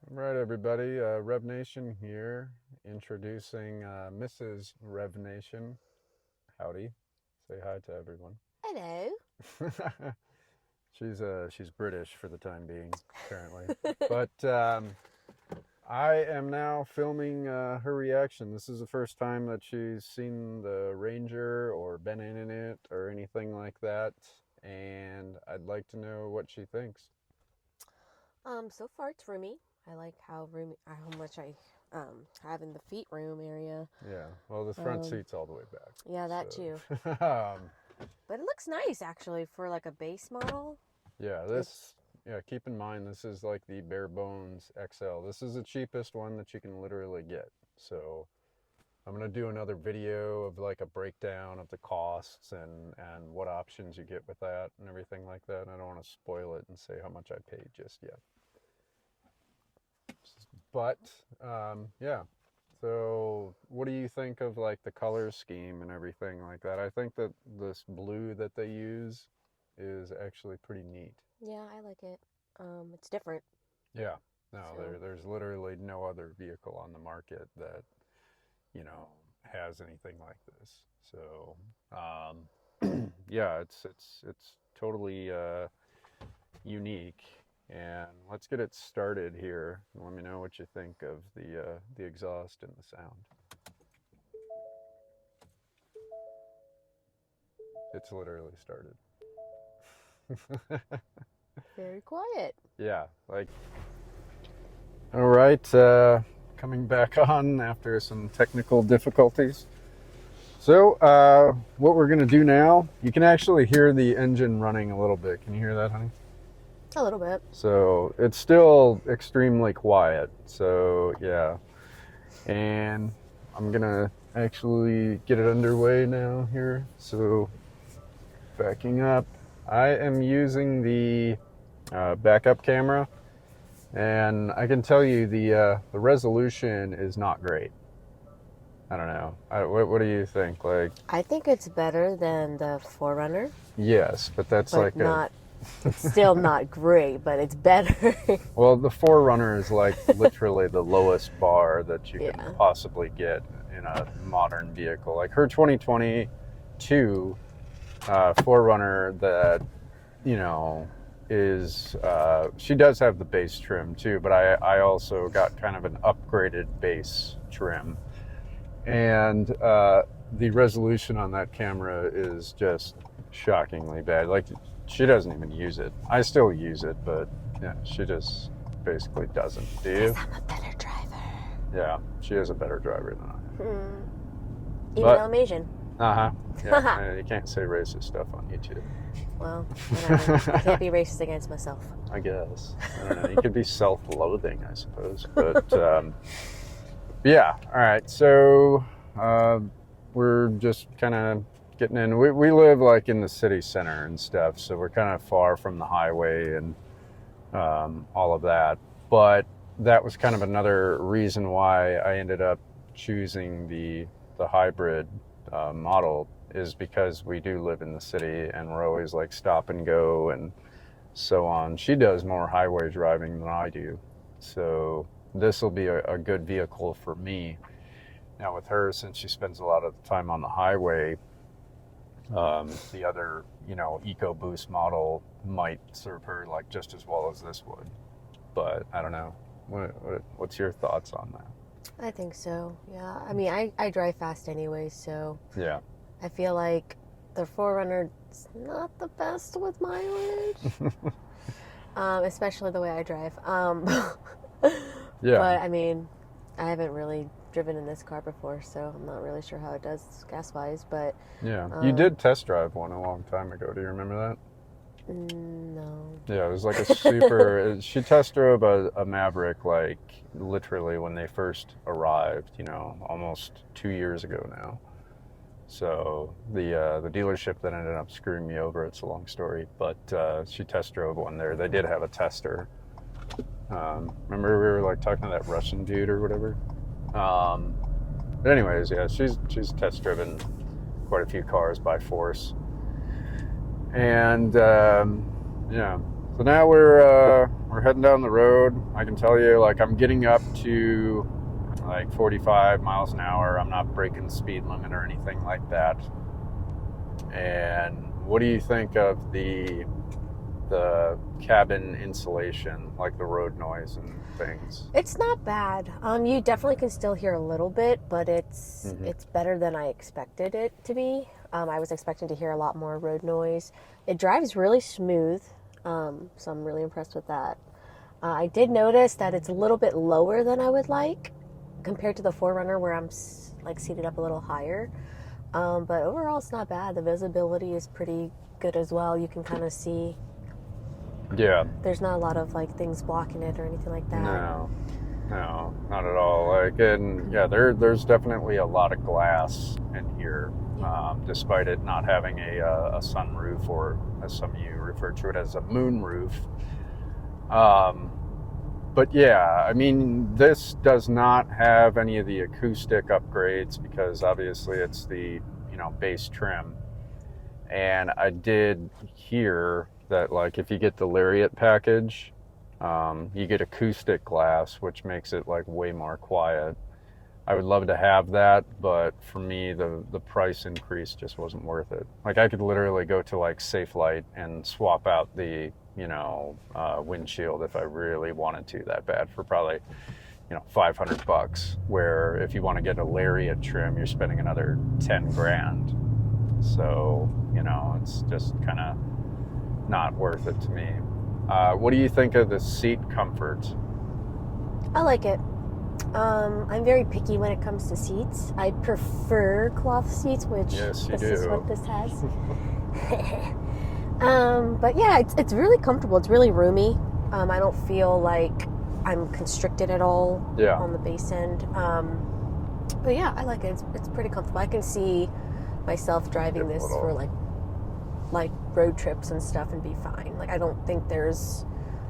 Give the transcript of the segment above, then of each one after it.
Right, everybody. Rev Nation here, introducing Mrs. Rev Nation. Howdy. Say hi to everyone. Hello. She's British for the time being, apparently. But I am now filming her reaction. This is the first time that she's seen the Ranger or been in it or anything like that, and I'd like to know what she thinks. So far it's roomy. I like how much I have in the feet room area. Yeah, well, the front Um, seat's all the way back. yeah, that too. So, But it looks nice actually for like a base model. yeah, It's keep in mind, this is like the bare bones XL. This is the cheapest one that you can literally get. So I'm gonna do another video of like a breakdown of the costs and what options you get with that and everything like that. I don't want to spoil it and say how much I paid just yet. But yeah. So what do you think of like the color scheme and everything like that? I think that this blue that they use is actually pretty neat. yeah, I like it. It's different. Yeah. No, So there's literally no other vehicle on the market that, you know, has anything like this. So, yeah, it's totally unique. And let's get it started here. Let me know what you think of the exhaust and the sound. It's literally started. very quiet. Yeah, like, all right, coming back on after some technical difficulties. So, what we're gonna do now, you can actually hear the engine running a little bit. Can you hear that, honey? A little bit. So, it's still extremely quiet. So, yeah. And I'm gonna actually get it underway now here. So, backing up, I am using the backup camera, and I can tell you the resolution is not great. I don't know. What do you think? Like, I think it's better than the Forerunner, yes, but that's but like a not. It's still not great, but it's better. well, the Forerunner is like literally the lowest bar that you can Yeah. possibly get in a modern vehicle. Like her 2022 Forerunner that, you know, is she does have the base trim too, but I also got kind of an upgraded base trim, and the resolution on that camera is just shockingly bad. Like, she doesn't even use it. I still use it, but yeah, she just basically doesn't. Do you? I'm a better driver. Yeah, she is a better driver than I am. Even though But I'm Asian. uh-huh. Yeah, you can't say racist stuff on YouTube. Well, whatever. I can't be racist against myself. I guess. I don't know. You could be self-loathing, I suppose. But yeah. All right. So we're just kind of getting in. We live like in the city center and stuff, so we're kind of far from the highway and all of that. But that was kind of another reason why I ended up choosing the hybrid model, is because we do live in the city and we're always like stop and go and so on. She does more highway driving than I do, so this will be a good vehicle for me. Now with her, since she spends a lot of the time on the highway, the other, EcoBoost model might serve her like just as well as this would. But I don't know. What's your thoughts on that? I think so. Yeah. I mean, I drive fast anyway, so Yeah. I feel like the Forerunner's not the best with mileage, especially the way I drive. Yeah. But I mean, I haven't really driven in this car before, so I'm not really sure how it does gas wise. But Yeah. You um, did test drive one a long time ago. Do you remember that? no. Yeah, it was like a super. She test drove a Maverick like literally when they first arrived. Almost 2 years ago now. So the dealership that ended up screwing me over. It's a long story, but she test drove one there. They did have a tester. Remember we were like talking to that Russian dude or whatever. But anyways, yeah, she's test driven quite a few cars by force, and yeah, So now we're heading down the road. I can tell you, like, I'm getting up to like 45 miles an hour. I'm not breaking the speed limit or anything like that. And what do you think of the cabin insulation, like the road noise and things? It's not bad. You definitely can still hear a little bit, but it's better than I expected it to be. I was expecting to hear a lot more road noise. It drives really smooth, so I'm really impressed with that. I did notice that it's a little bit lower than I would like compared to the 4Runner, where I'm like seated up a little higher. But overall, it's not bad. The visibility is pretty good as well. You can kind of see. Yeah. There's not a lot of like things blocking it or anything like that. No, not at all. Like, and yeah, there's definitely a lot of glass in here, despite it not having a sunroof, or as some of you refer to it as a moonroof. But yeah, I mean, this does not have any of the acoustic upgrades because obviously it's the, base trim. And I did hear that, like, if you get the Lariat package, you get acoustic glass, which makes it like way more quiet. I would love to have that, but for me, the price increase just wasn't worth it. Like, I could literally go to like Safelite and swap out the windshield if I really wanted to that bad for probably $500, where if you want to get a Lariat trim, you're spending another 10 grand. So it's just kind of not worth it to me. What do you think of the seat comfort? I like it. I'm very picky when it comes to seats. I prefer cloth seats, which Yes, you this is do. what this has. But yeah, it's really comfortable. It's really roomy. I don't feel like I'm constricted at all on the base end. But yeah, I like it. It's pretty comfortable. I can see myself driving this for like road trips and stuff and be fine. Like, I don't think there's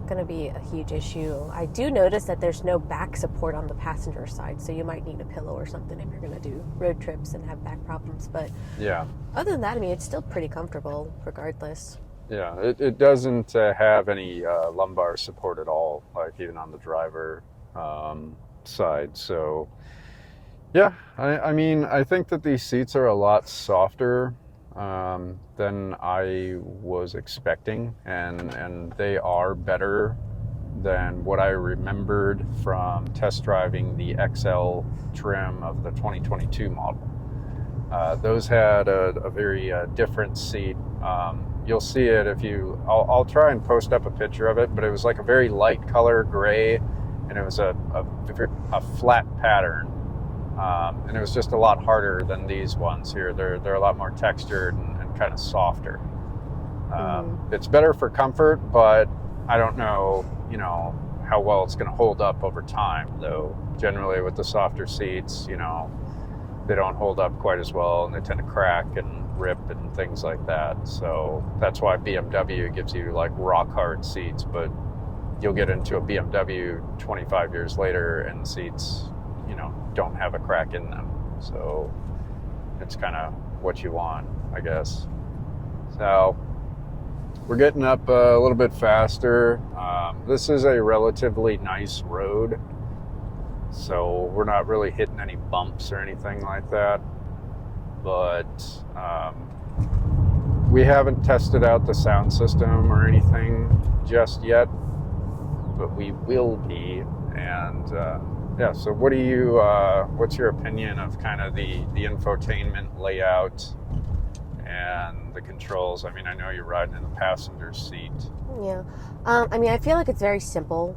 going to be a huge issue. I do notice that there's no back support on the passenger side, so you might need a pillow or something if you're going to do road trips and have back problems. But Yeah. other than that, I mean, it's still pretty comfortable regardless. Yeah, it doesn't have any lumbar support at all, like even on the driver side. So, yeah, I mean, I think that these seats are a lot softer than I was expecting, and they are better than what I remembered from test driving the XL trim of the 2022 model. Those had a very different seat. You'll see it if you, I'll try and post up a picture of it, but it was like a very light color gray, and it was a flat pattern. And it was just a lot harder than these ones here. They're a lot more textured and kind of softer. It's better for comfort, but I don't know, how well it's going to hold up over time, though. Generally with the softer seats, they don't hold up quite as well, and they tend to crack and rip and things like that. So that's why BMW gives you like rock hard seats, but you'll get into a BMW 25 years later and the seats, don't have a crack in them. So it's kind of what you want, I guess. So we're getting up a little bit faster. This is a relatively nice road, so we're not really hitting any bumps or anything like that. But we haven't tested out the sound system or anything just yet, but we will be. And yeah, so what do you? What's your opinion of kind of the infotainment layout and the controls? I mean, I know you're riding in the passenger seat. Yeah, I mean, I feel like it's very simple,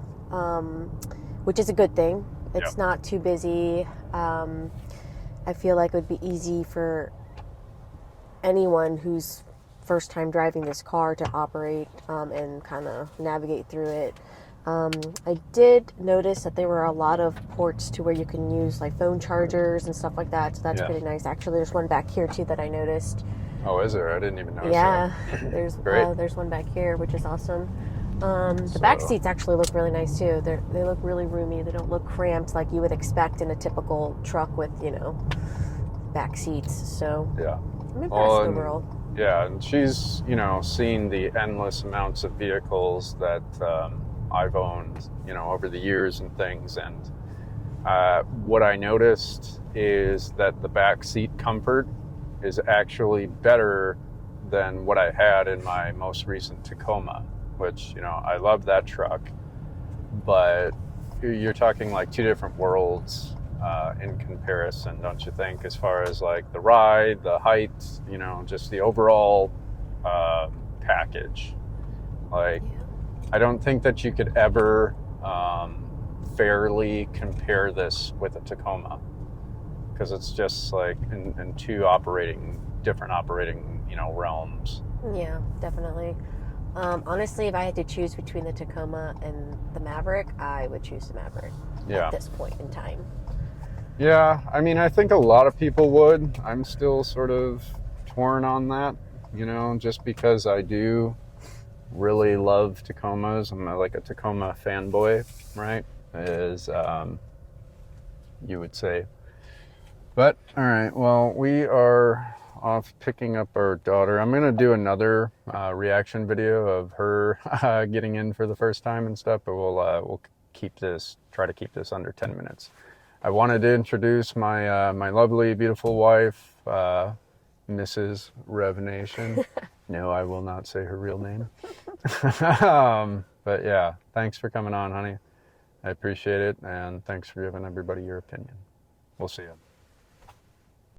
which is a good thing. It's not too busy. I feel like it would be easy for anyone who's first time driving this car to operate and kind of navigate through it. I did notice that there were a lot of ports to where you can use like phone chargers and stuff like that, so that's pretty nice. Actually, there's one back here too that I noticed. Oh, is there? I didn't even notice that. Great. There's one back here, which is awesome. The back seats actually look really nice too. They look really roomy. They don't look cramped like you would expect in a typical truck with, back seats. So I'm impressed overall. Yeah, and she's, you know, seen the endless amounts of vehicles that I've owned, you know, over the years and things. And what I noticed is that the back seat comfort is actually better than what I had in my most recent Tacoma, which, you know, I love that truck, but you're talking like two different worlds in comparison, don't you think, as far as like the ride, the height, you know, just the overall package. Like, I don't think that you could ever fairly compare this with a Tacoma, because it's just like in two different operating, you know, realms. Yeah, definitely. Honestly, if I had to choose between the Tacoma and the Maverick, I would choose the Maverick at this point in time. Yeah, I mean, I think a lot of people would. I'm still sort of torn on that, you know, just because I do really love Tacomas. I'm like a Tacoma fanboy, right? As you would say. But, all right, well, we are off picking up our daughter. I'm going to do another reaction video of her getting in for the first time and stuff, but we'll try to keep this under 10 minutes. I wanted to introduce my my lovely, beautiful wife, Mrs. Revenation. No, I will not say her real name. But yeah, thanks for coming on, honey. I appreciate it, and thanks for giving everybody your opinion. We'll see you.